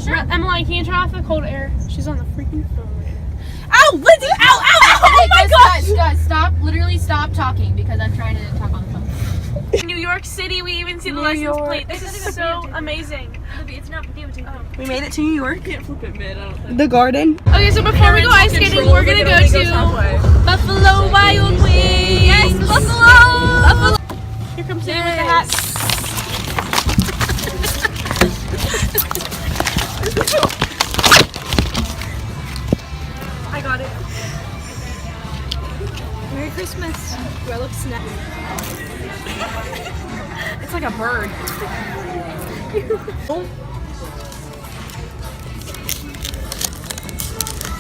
Emily, can you turn off the cold air? She's on the freaking phone right now. Ow, Lindsay! Ow, ow, ow! Oh my gosh! Guys, stop. Literally stop talking because I'm trying to talk on the phone. In New York City, we even see the license plate. This is so amazing. It's not videotaping. We made it to New York. Can't flip it mid, I don't think. The garden. Okay, so before we go ice skating, we're gonna go to Buffalo Wild Wings. Yes, Buffalo! Here comes Sam with the hat. I got it. Merry Christmas. Do I look snappy? It's like a bird.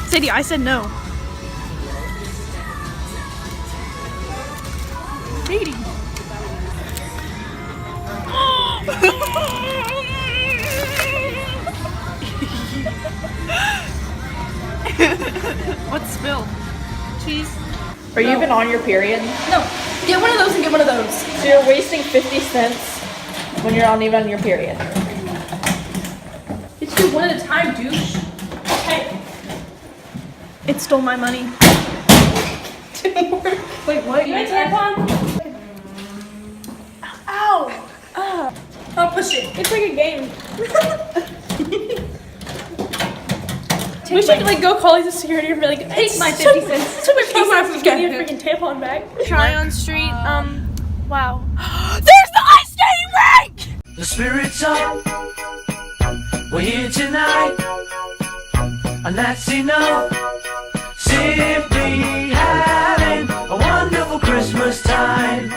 Sadie, I said no. Sadie. What's spilled? Cheese? Are you even on your period? No. Get one of those and get one of those. So you're wasting 50 cents when you're not even on your period. Just do one at a time, douche. Hey. It stole my money. Wait, what? You got a tampon? Ow! I'll push it. It's like a game. We should like go call the security and be like, Take my 50 cents. Took my piece and give me a freaking tampon back. Try on street. Wow. There's the ice skating rink. The spirit's up. We're here tonight, and that's enough. Simply having a wonderful Christmas time.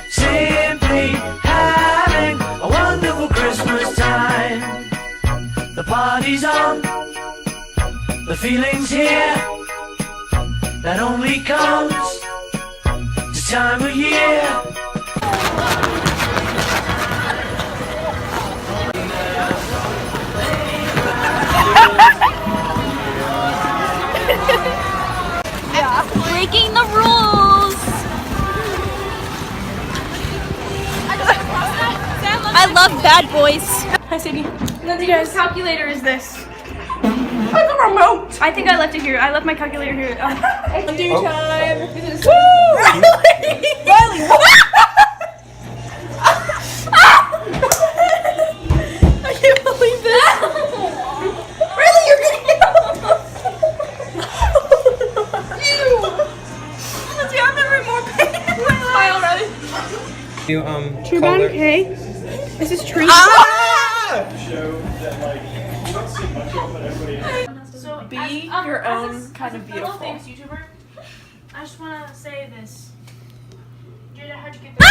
Simply having a wonderful Christmas time. The party's on. The feeling's here. That only comes this time of year. Breaking the rules. I love bad boys. Hi, Sadie. Whose calculator is this? Where's the remote? I think I left it here. I left my calculator here. Do time. I can't believe this. Really, you're gonna get I'm never more pain in my life already. You True color. Bound K. This is True. Ah! So Be your own kind of beautiful. Famous YouTuber. I just want to say this. Jada, how'd you get there?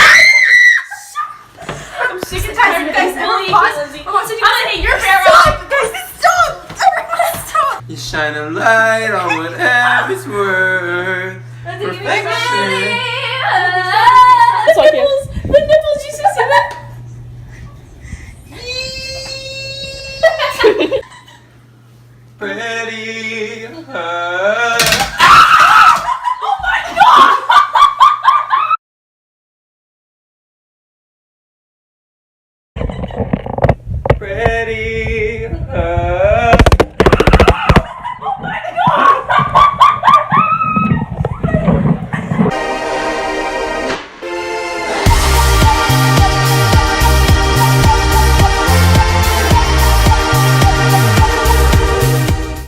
I'm sick and tired of guys bullying me, Lizzie. I'm gonna hit your fair Stop! Guys, stop! Everyone stop! You shine a light on whatever's worth perfection. nipples! The nipples, you see that? Pretty her.